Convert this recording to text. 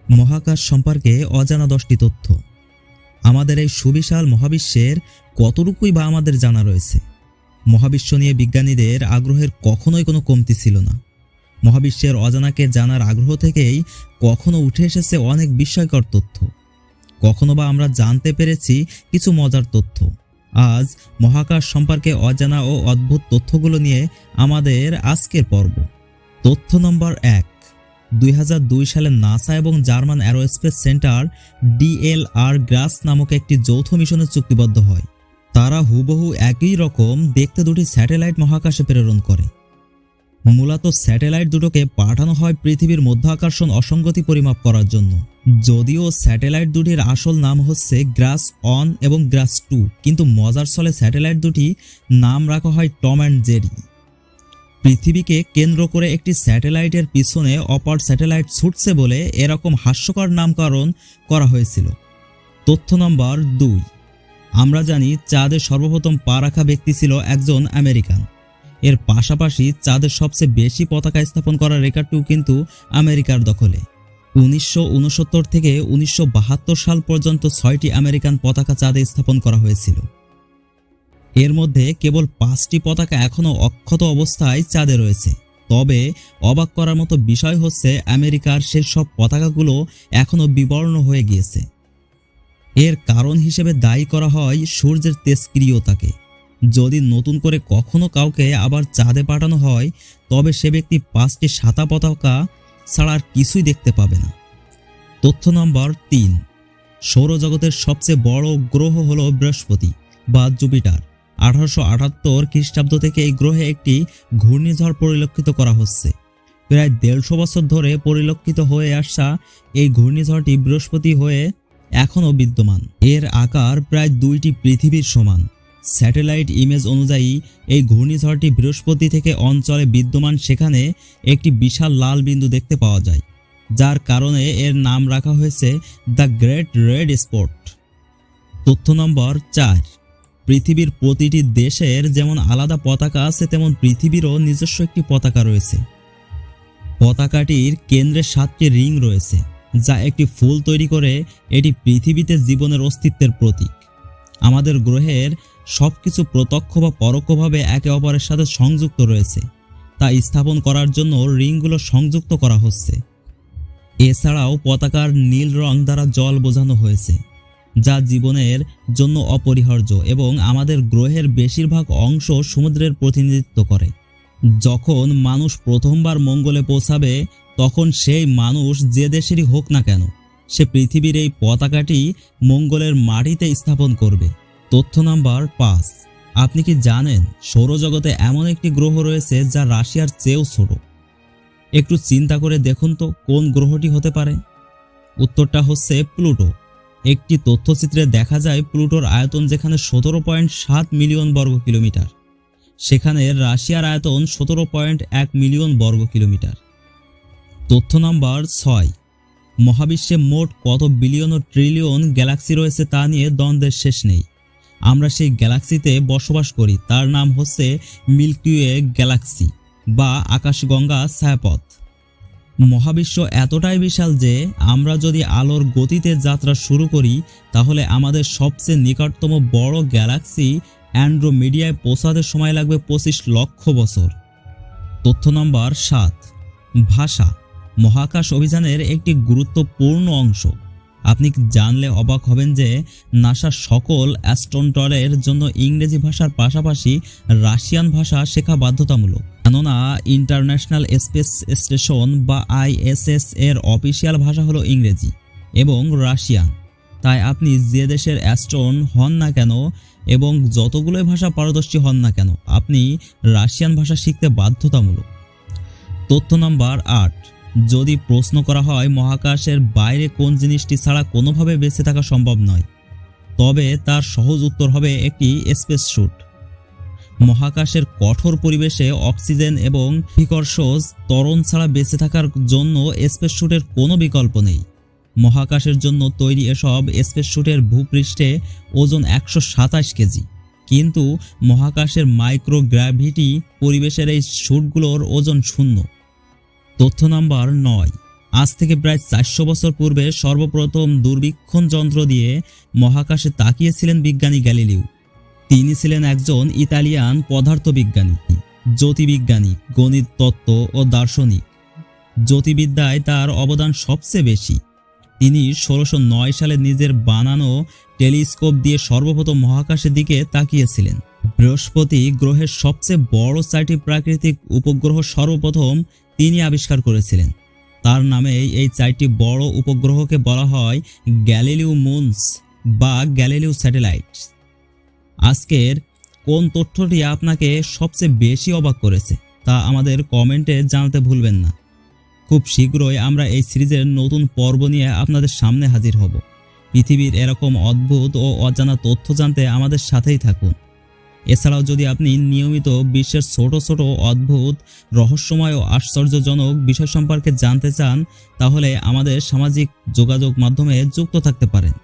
মহাকাশ সম্পর্কে অজানা 10টি তথ্য। আমাদের এই সুবিশাল মহাবিশ্বের কতটুকুই বা আমাদের জানা রয়েছে। মহাবিশ্ব নিয়ে বিজ্ঞানীদের আগ্রহের কখনোই কোনো কমতি ছিল না। মহাবিশ্বের অজানাকে জানার আগ্রহ থেকেই কখনো উঠে এসেছে অনেক বিস্ময়কর তথ্য, কখনো বা আমরা জানতে পেরেছি কিছু মজার তথ্য। আজ মহাকাশ সম্পর্কে অজানা ও অদ্ভুত তথ্যগুলো নিয়ে আমাদের আজকের পর্ব। তথ্য নম্বর 1। 2002 সালে নাসা এবং জার্মান অ্যারোস্পেস সেন্টার DLR নামক একটি যৌথ মিশনে চুক্তিবদ্ধ হয়। তারা হুবহু একই রকম দেখতে দুটি স্যাটেলাইট মহাকাশে প্রেরণ করে। মূলত স্যাটেলাইট দুটোকে পাঠানো হয় পৃথিবীর মধ্যাকর্ষণ অসঙ্গতি পরিমাপ করার জন্য। যদিও স্যাটেলাইট দুটির আসল নাম হচ্ছে গ্রাস 1 এবং গ্রাস 2, কিন্তু মজার ছলে স্যাটেলাইট দুটি নাম রাখা হয় টম অ্যান্ড জেরি। পৃথিবীকে কেন্দ্র করে একটি স্যাটেলাইটের পিছনে অপর স্যাটেলাইট ছুটছে বলে এরকম হাস্যকর নামকরণ করা হয়েছিল। তথ্য নম্বর 2। আমরা জানি চাঁদে সর্বপ্রথম পা রাখা ব্যক্তি ছিল একজন আমেরিকান। এর পাশাপাশি চাঁদের সবচেয়ে বেশি পতাকা স্থাপন করার রেকর্ডটিও কিন্তু আমেরিকার দখলে। 1969 থেকে 1972 সাল পর্যন্ত 6টি আমেরিকান পতাকা চাঁদে স্থাপন করা হয়েছিল। এর মধ্যে কেবল 5টি পতাকা এখনও অক্ষত অবস্থায় চাঁদে রয়েছে। তবে অবাক করার মতো বিষয় হচ্ছে আমেরিকার সেই সব পতাকাগুলো এখনও বিবর্ণ হয়ে গিয়েছে। এর কারণ হিসেবে দায়ী করা হয় সূর্যের তেজস্ক্রিয়তাকে। যদি নতুন করে কখনো কাউকে আবার চাঁদে পাঠানো হয়, তবে সে ব্যক্তি 5টি সাদা পতাকা ছাড়া আর কিছুই দেখতে পাবে না। তথ্য নম্বর 3। সৌরজগতের সবচেয়ে বড় গ্রহ হলো বৃহস্পতি বা জুপিটার। 1878 খ্রিস্টাব্দ থেকে এই গ্রহে একটি ঘূর্ণিঝড় পরিলক্ষিত করা হচ্ছে। প্রায় 150 বছর ধরে পরিলক্ষিত হয়ে আসা এই ঘূর্ণিঝড়টি বৃহস্পতি হয়ে এখনও বিদ্যমান। এর আকার প্রায় 2টি পৃথিবীর সমান। স্যাটেলাইট ইমেজ অনুযায়ী এই ঘূর্ণিঝড়টি বৃহস্পতি থেকে অঞ্চলে বিদ্যমান সেখানে একটি বিশাল লাল বিন্দু দেখতে পাওয়া যায়, যার কারণে এর নাম রাখা হয়েছে দ্য গ্রেট রেড স্পট। তথ্য নম্বর 4। পৃথিবীর প্রতিটি দেশের যেমন আলাদা পতাকা আছে, তেমন পৃথিবীরও নিজস্ব একটি পতাকা রয়েছে। পতাকাটির কেন্দ্রে 7টি রিং রয়েছে, যা একটি ফুল তৈরি করে। এটি পৃথিবীতে জীবনের অস্তিত্বের প্রতীক। আমাদের গ্রহের সবকিছু প্রত্যক্ষ বা পরোক্ষভাবে একে অপরের সাথে সংযুক্ত রয়েছে, তা স্থাপন করার জন্য রিংগুলো সংযুক্ত করা হচ্ছে। এছাড়াও পতাকার নীল রং দ্বারা জল বোঝানো হয়েছে, যা জীবনের জন্য অপরিহার্য এবং আমাদের গ্রহের বেশিরভাগ অংশ সমুদ্রের প্রতিনিধিত্ব করে। যখন মানুষ প্রথমবার মঙ্গলে পৌঁছাবে, তখন সেই মানুষ যে দেশেরই হোক না কেন, সে পৃথিবীর এই পতাকাটি মঙ্গলের মাটিতে স্থাপন করবে। তথ্য নাম্বার 5। আপনি কি জানেন সৌরজগতে এমন একটি গ্রহ রয়েছে যা রাশিয়ার চেয়েও ছোট? একটু চিন্তা করে দেখুন তো কোন গ্রহটি হতে পারে। উত্তরটা হচ্ছে প্লুটো। একটি তথ্যচিত্রে দেখা যায় প্লুটোর আয়তন যেখানে 17.7 মিলিয়ন বর্গ কিলোমিটার, সেখানে রাশিয়ার আয়তন 17.1 মিলিয়ন বর্গ কিলোমিটার। তথ্য নাম্বার 6। মহাবিশ্বে মোট কত বিলিয়ন ও ট্রিলিয়ন গ্যালাক্সি রয়েছে তা নিয়ে দ্বন্দ্বের শেষ নেই। আমরা সেই গ্যালাক্সিতে বসবাস করি, তার নাম হচ্ছে মিল্কি ওয়ে গ্যালাক্সি বা আকাশগঙ্গা ছায়াপথ। মহাবিশ্ব এতটাই বিশাল যে আমরা যদি আলোর গতিতে যাত্রা শুরু করি, তাহলে আমাদের সবচেয়ে নিকটতম বড় গ্যালাক্সি অ্যান্ড্রোমিডিয়ায় পৌঁছাতে সময় লাগবে 25 লক্ষ বছর। তথ্য নম্বর 7। ভাষা মহাকাশ অভিযানের একটি গুরুত্বপূর্ণ অংশ। আপনি জানলে অবাক হবেন যে নাসার সকল অ্যাস্ট্রোনটরের জন্য ইংরেজি ভাষার পাশাপাশি রাশিয়ান ভাষা শেখা বাধ্যতামূলক। কেননা ইন্টারন্যাশনাল স্পেস স্টেশন বা ISS এর অফিসিয়াল ভাষা হলো ইংরেজি এবং রাশিয়ান। তাই আপনি যে দেশের অ্যাস্ট্রোন হন না কেন এবং যতগুলোই ভাষা পারদর্শী হন না কেন, আপনি রাশিয়ান ভাষা শিখতে বাধ্যতামূলক। তথ্য নম্বর 8। যদি প্রশ্ন করা হয় মহাকাশের বাইরে কোন জিনিসটি ছাড়া কোনোভাবে বেঁচে থাকা সম্ভব নয়, তবে তার সহজ উত্তর হবে একটি স্পেস স্যুট। মহাকাশের কঠোর পরিবেশে অক্সিজেন এবং বিকর্ষজ ত্বরণ ছাড়া বেঁচে থাকার জন্য স্পেস স্যুটের কোনো বিকল্প নেই। মহাকাশের জন্য তৈরি এসব স্পেস স্যুটের ভূপৃষ্ঠে ওজন 127 কেজি, কিন্তু মহাকাশের মাইক্রোগ্র্যাভিটি পরিবেশের এই স্যুটগুলোর ওজন 0। তথ্য নাম্বার 9। আজ থেকে প্রায় 400 বছর পূর্বে সর্বপ্রথম দূরবীক্ষণ যন্ত্র দিয়ে মহাকাশে তাকিয়েছিলেন বিজ্ঞানী গ্যালিলিও। তিনি ছিলেন একজন ইতালিয়ান পদার্থবিজ্ঞানী, জ্যোতির্বিজ্ঞানী, গণিত তত্ত্ব ও দার্শনিক। জ্যোতির্বিদ্যায় তার অবদান সবচেয়ে বেশি। তিনি 1609 সালে নিজের বানানো টেলিস্কোপ দিয়ে সর্বপ্রথম মহাকাশের দিকে তাকিয়েছিলেন। বৃহস্পতি গ্রহের সবচেয়ে বড় 4টি প্রাকৃতিক উপগ্রহ সর্বপ্রথম তিনি আবিষ্কার করেছিলেন। তার নামে এই 4টি বড় উপগ্রহকে বলা হয় গ্যালিলিও মুনস বা গ্যালিলিও স্যাটেলাইট। আজকের কোন তথ্যটি আপনাকে সবচেয়ে বেশি অবাক করেছে তা আমাদের কমেন্টে জানাতে ভুলবেন না। খুব শীঘ্রই আমরা এই সিরিজের নতুন পর্ব নিয়ে আপনাদের সামনে হাজির হব। পৃথিবীর এরকম অদ্ভুত ও অজানা তথ্য জানতে আমাদের সাথেই থাকুন। এছাড়াও যদি আপনি নিয়মিত বিশ্বের ছোট ছোট অদ্ভুত, রহস্যময় ও আশ্চর্যজনক বিষয় সম্পর্কে জানতে চান, তাহলে আমাদের সামাজিক যোগাযোগ মাধ্যমে যুক্ত থাকতে পারেন।